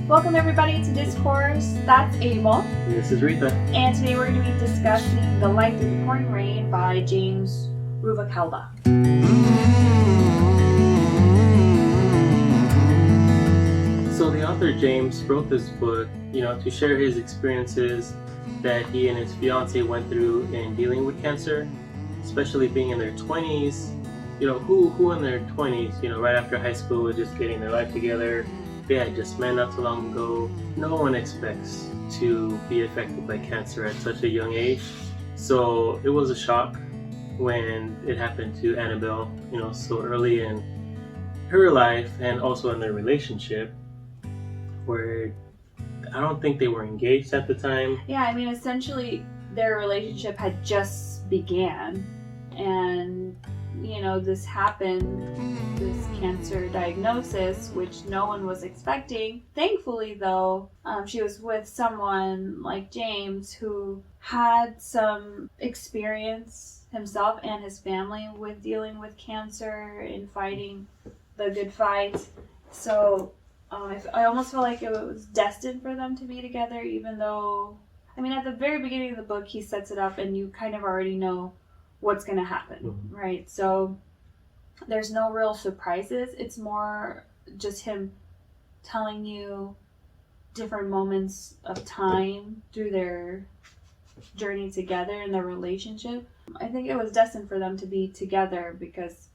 Welcome everybody to Discourse. That's Abel. And this is Rita. And today we're going to be discussing The Light Through the Pouring Rain by James Ruvalcaba. So the author James wrote this book, to share his experiences that he and his fiance went through in dealing with cancer, especially being in their 20s. Who in their 20s, right after high school was just getting their life together. They had just met not too long ago. No one expects to be affected by cancer at such a young age. So it was a shock when it happened to Anabel, so early in her life and also in their relationship, where I don't think they were engaged at the time. Yeah, I mean, essentially their relationship had just began, and this happened, this cancer diagnosis, which no one was expecting. Thankfully, though, she was with someone like James who had some experience himself and his family with dealing with cancer and fighting the good fight. So I almost felt like it was destined for them to be together, even though, at the very beginning of the book, he sets it up and you kind of already know what's going to happen, right? So there's no real surprises. It's more just him telling you different moments of time through their journey together and their relationship. I think it was destined for them to be together because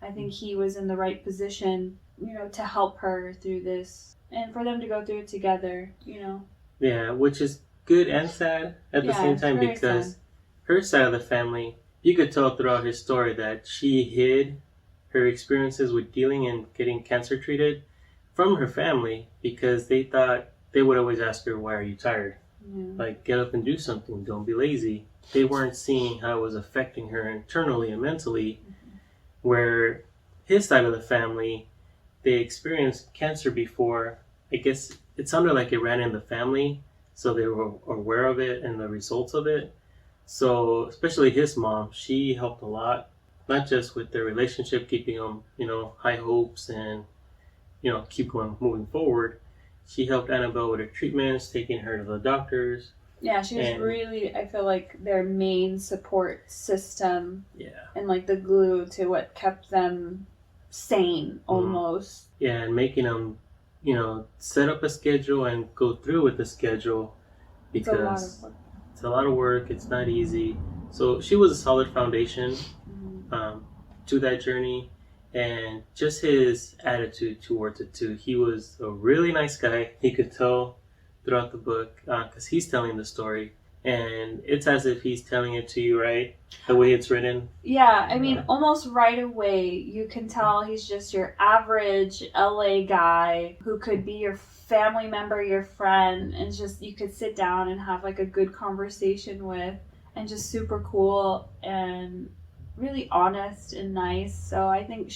I think he was in the right position, to help her through this and for them to go through it together, Yeah, which is good and sad at the same time, because her side of the family, you could tell throughout his story that she hid her experiences with dealing and getting cancer treated from her family because they thought they would always ask her, "Why are you tired? Like, get up and do something. Don't be lazy." They weren't seeing how it was affecting her internally and mentally, where his side of the family, they experienced cancer before. I guess it sounded like it ran in the family, so they were aware of it and the results of it. So, especially his mom, she helped a lot, not just with their relationship, keeping them, high hopes and, keep going moving forward. She helped Anabel with her treatments, taking her to the doctors. Yeah, she was really, I feel like, their main support system. Yeah. And like the glue to what kept them sane, almost. Yeah, and making them, set up a schedule and go through with the schedule, because it's a lot of work. It's not easy. So she was a solid foundation to that journey, and just his attitude towards it too. He was a really nice guy. He could tell throughout the book because he's telling the story, and it's as if he's telling it to you, right? The way it's written. Yeah, almost right away you can tell he's just your average LA guy who could be your family member, your friend, and just you could sit down and have like a good conversation with, and just super cool and really honest and nice. So I think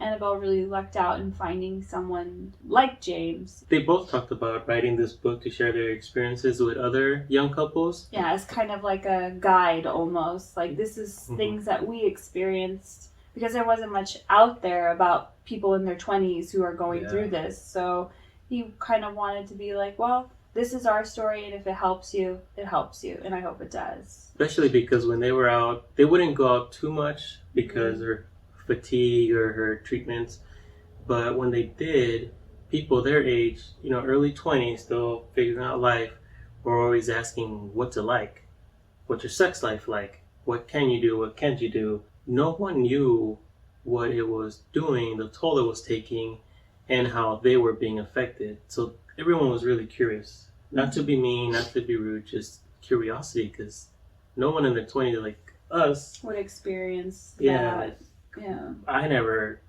Anabel really lucked out in finding someone like James. They both talked about writing this book to share their experiences with other young couples. Yeah, it's kind of like a guide almost. Like, this is things that we experienced, because there wasn't much out there about people in their 20s who are going through this. So he kind of wanted to be like, well, this is our story, and if it helps you, it helps you, and I hope it does. Especially because when they were out, they wouldn't go out too much because her fatigue or her treatments. But when they did, people their age, early 20s, still figuring out life, were always asking what's it like? What's your sex life like? What can you do? What can't you do? No one knew what it was doing, the toll it was taking, and how they were being affected. So everyone was really curious. Not to be mean, not to be rude, just curiosity, because no one in their 20s like us would experience that. Yeah. I never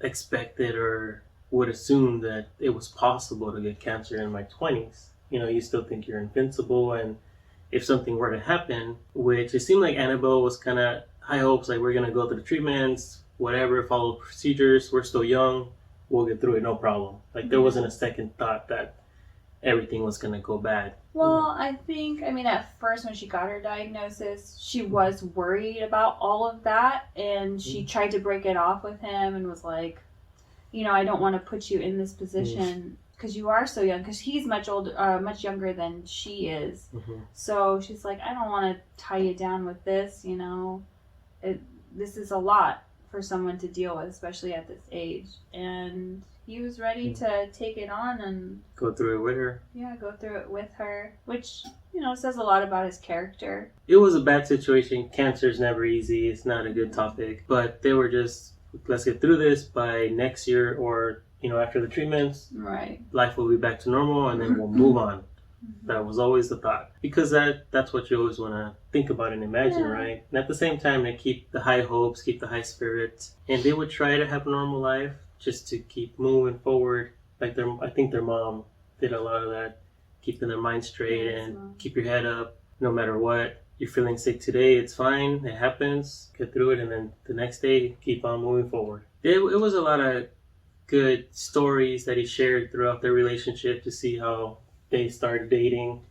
expected or would assume that it was possible to get cancer in my 20s. You still think you're invincible, and if something were to happen, which it seemed like Anabel was kind of high hopes, like we're going to go through the treatments, whatever, follow procedures, we're still young, we'll get through it, no problem. Like there wasn't a second thought that everything was going to go bad. Well, I think, at first when she got her diagnosis, she was worried about all of that, and she tried to break it off with him and was like, I don't want to put you in this position because you are so young, because he's much older, much younger than she is. Mm-hmm. So she's like, I don't want to tie you down with this, this is a lot for someone to deal with, especially at this age. And he was ready to take it on and go through it with her. Yeah, go through it with her, which, says a lot about his character. It was a bad situation. Cancer is never easy. It's not a good topic. But they were just, let's get through this by next year, or, after the treatments. Right. Life will be back to normal, and then we'll move on. Mm-hmm. That was always the thought. Because that's what you always want to think about and imagine, right? And at the same time, they keep the high hopes, keep the high spirits. And they would try to have a normal life just to keep moving forward. Like I think their mom did a lot of that, keeping their mind straight and keep your head up no matter what. You're feeling sick today, it's fine, it happens, get through it, and then the next day, keep on moving forward. It was a lot of good stories that he shared throughout their relationship to see how they started dating.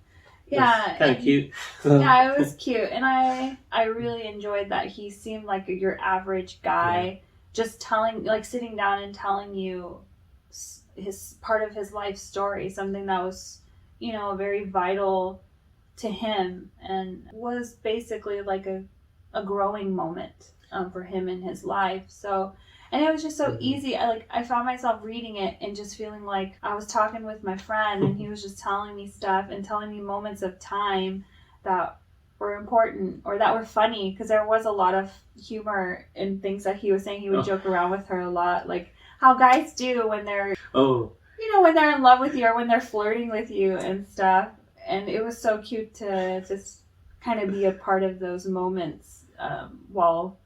Yeah. Kind of cute. Yeah, it was cute. And I really enjoyed that. He seemed like your average guy, just sitting down and telling you his part of his life story, something that was, very vital to him, and was basically like a growing moment for him in his life. So, and it was just so easy. I found myself reading it and just feeling like I was talking with my friend, and he was just telling me stuff and telling me moments of time that were important or that were funny, because there was a lot of humor in things that he was saying. He would joke around with her a lot, like how guys do when they're when they're in love with you or when they're flirting with you and stuff. And it was so cute to just kind of be a part of those moments while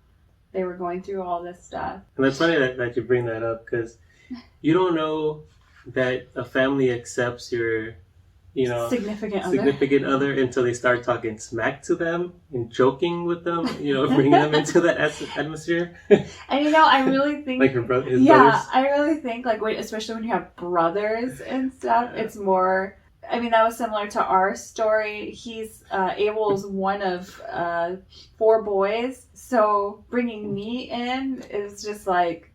they were going through all this stuff. And that's funny that you bring that up, because you don't know that a family accepts your significant other until they start talking smack to them and joking with them, bringing them into that atmosphere. And I really think like his brothers. I really think especially when you have brothers and stuff, it's more. I mean, that was similar to our story. Abel's one of 4 boys, so bringing me in is just like,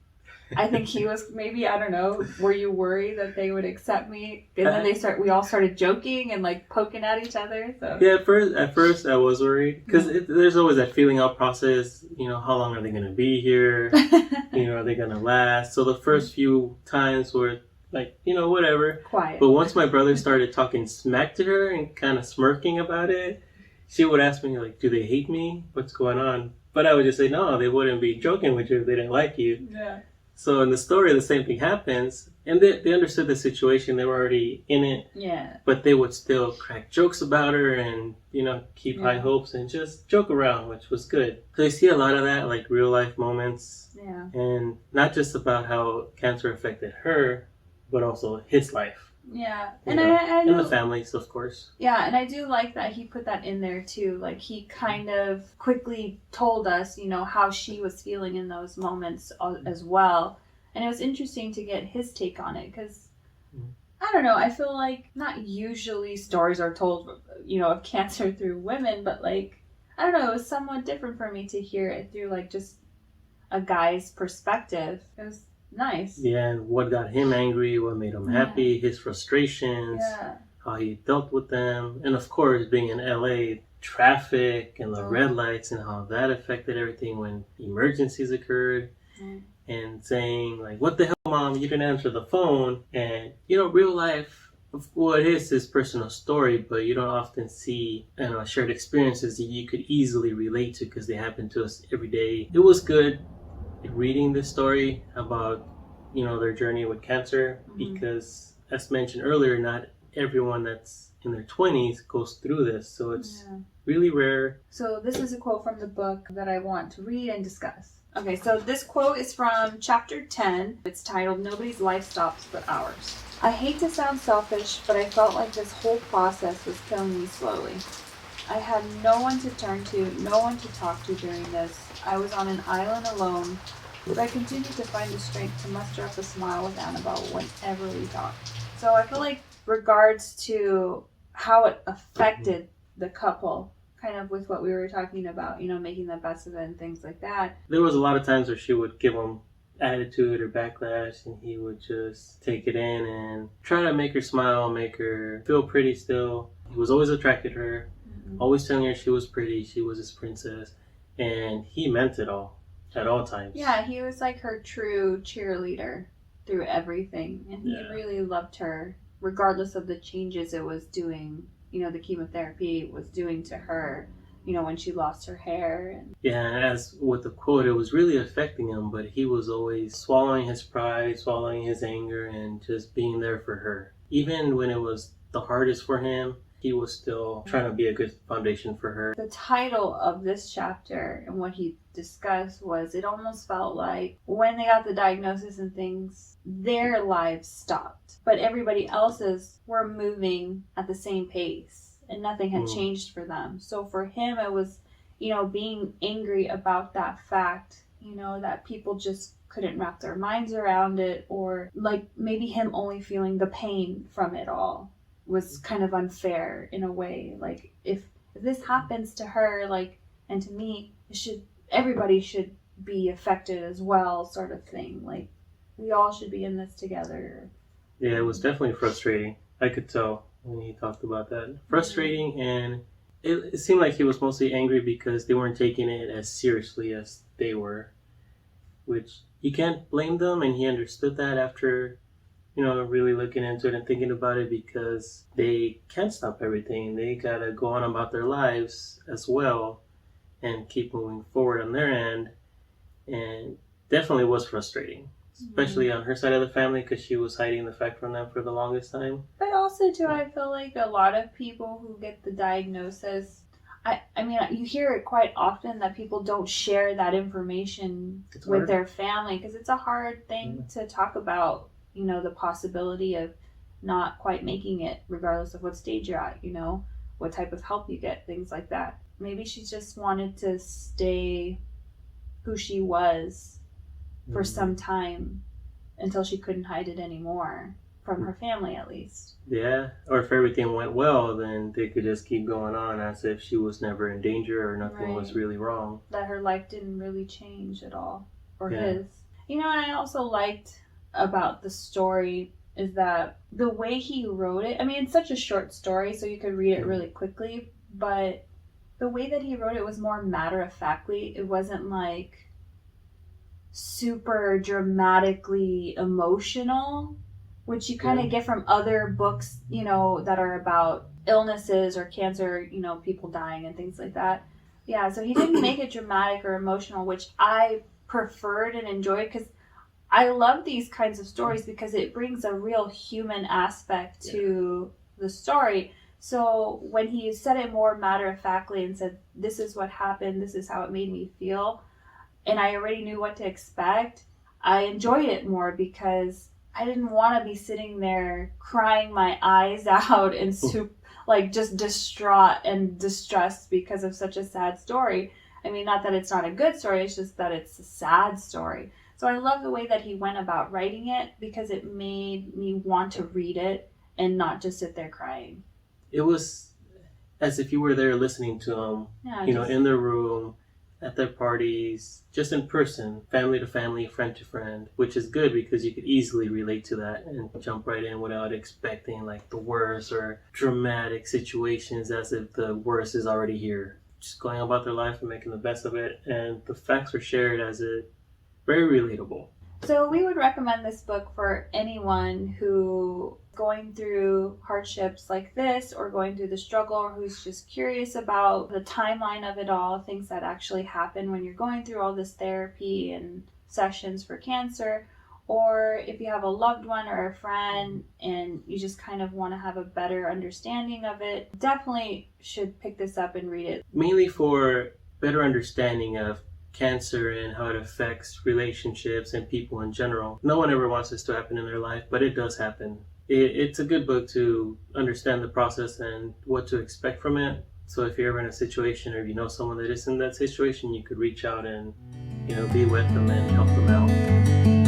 I think he was maybe, I don't know, were you worried that they would accept me? And then we all started joking and poking at each other. So. Yeah, at first I was worried, because there's always that feeling out process, how long are they going to be here? Are they going to last? So the first few times were whatever. Quiet. But once my brother started talking smack to her and kind of smirking about it, she would ask me, do they hate me? What's going on? But I would just say, no, they wouldn't be joking with you if they didn't like you. Yeah. So in the story, the same thing happens. And they understood the situation. They were already in it. Yeah. But they would still crack jokes about her and, keep high hopes and just joke around, which was good. So you see a lot of that, real life moments. Yeah. And not just about how cancer affected her, but also his life. Yeah. And the families, of course. Yeah, and I do like that he put that in there too. He kind of quickly told us, how she was feeling in those moments as well. And it was interesting to get his take on it, because I don't know, I feel like not usually stories are told, of cancer through women, but I don't know, it was somewhat different for me to hear it through just a guy's perspective. It was nice. Yeah, and what got him angry, what made him happy, his frustrations, how he dealt with them. And of course, being in LA, traffic and the red lights and how that affected everything when emergencies occurred. And saying, what the hell, Mom, you didn't answer the phone. And, real life, it is his personal story, but you don't often see shared experiences that you could easily relate to, because they happen to us every day. It was good reading this story about their journey with cancer, because as mentioned earlier, not everyone that's in their 20s goes through this, so it's really rare. So this is a quote from the book that I want to read and discuss. Okay, so this quote is from chapter 10. It's titled, "Nobody's Life Stops But Ours." I hate to sound selfish, but I felt like this whole process was killing me slowly. I had no one to turn to, no one to talk to during this. I was on an island alone, but I continued to find the strength to muster up a smile with Anabel whenever we talked. So I feel like regards to how it affected the couple, kind of with what we were talking about, making the best of it and things like that. There was a lot of times where she would give him attitude or backlash, and he would just take it in and try to make her smile, make her feel pretty still. He was always attracted to her, always telling her she was pretty, she was his princess, and he meant it all at all times. Yeah, he was like her true cheerleader through everything, and he really loved her regardless of the changes it was doing, the chemotherapy was doing to her, when she lost her hair. Yeah, and as with the quote, it was really affecting him, but he was always swallowing his pride, swallowing his anger, and just being there for her. Even when it was the hardest for him, he was still trying to be a good foundation for her. The title of this chapter and what he discussed was, it almost felt like when they got the diagnosis and things, their lives stopped, but everybody else's were moving at the same pace. And nothing had changed for them. So for him, it was, being angry about that fact, that people just couldn't wrap their minds around it, or like maybe him only feeling the pain from it all was kind of unfair in a way. Like if this happens to her, like, and to me, everybody should be affected as well, sort of thing. Like we all should be in this together. Yeah, it was definitely frustrating. I could tell when he talked about that. Frustrating, and it seemed like he was mostly angry because they weren't taking it as seriously as they were, which you can't blame them, and he understood that after, really looking into it and thinking about it, because they can't stop everything. They gotta go on about their lives as well and keep moving forward on their end, and definitely was frustrating. Especially on her side of the family, because she was hiding the fact from them for the longest time. But also, too, I feel like a lot of people who get the diagnosis, I mean, you hear it quite often that people don't share that information with their family, because it's a hard thing to talk about, the possibility of not quite making it, regardless of what stage you're at, what type of help you get, things like that. Maybe she just wanted to stay who she was for some time until she couldn't hide it anymore from her family, at least. Yeah, or if everything went well, then they could just keep going on as if she was never in danger or nothing was really wrong. That her life didn't really change at all, or his. And I also liked about the story is that the way he wrote it, I mean, it's such a short story, so you could read it really quickly, but the way that he wrote it was more matter-of-factly. It wasn't like super dramatically emotional, which you kind of get from other books, that are about illnesses or cancer, people dying and things like that. Yeah, so he didn't make it dramatic or emotional, which I preferred and enjoyed, because I love these kinds of stories because it brings a real human aspect to the story. So when he said it more matter-of-factly and said, this is what happened, this is how it made me feel, and I already knew what to expect, I enjoyed it more, because I didn't want to be sitting there crying my eyes out and just distraught and distressed because of such a sad story. I mean, not that it's not a good story, it's just that it's a sad story. So I love the way that he went about writing it, because it made me want to read it and not just sit there crying. It was as if you were there listening to him, in the room, at their parties, just in person, family to family, friend to friend, which is good because you could easily relate to that and jump right in without expecting like the worst or dramatic situations as if the worst is already here. Just going about their life and making the best of it, and the facts were shared as it very relatable. So we would recommend this book for anyone who going through hardships like this, or going through the struggle, or who's just curious about the timeline of it all, things that actually happen when you're going through all this therapy and sessions for cancer, or if you have a loved one or a friend and you just kind of want to have a better understanding of it, definitely should pick this up and read it. Mainly for better understanding of cancer and how it affects relationships and people in general. No one ever wants this to happen in their life, but it does happen. It's a good book to understand the process and what to expect from it. So if you're ever in a situation, or you know someone that is in that situation, you could reach out and be with them and help them out.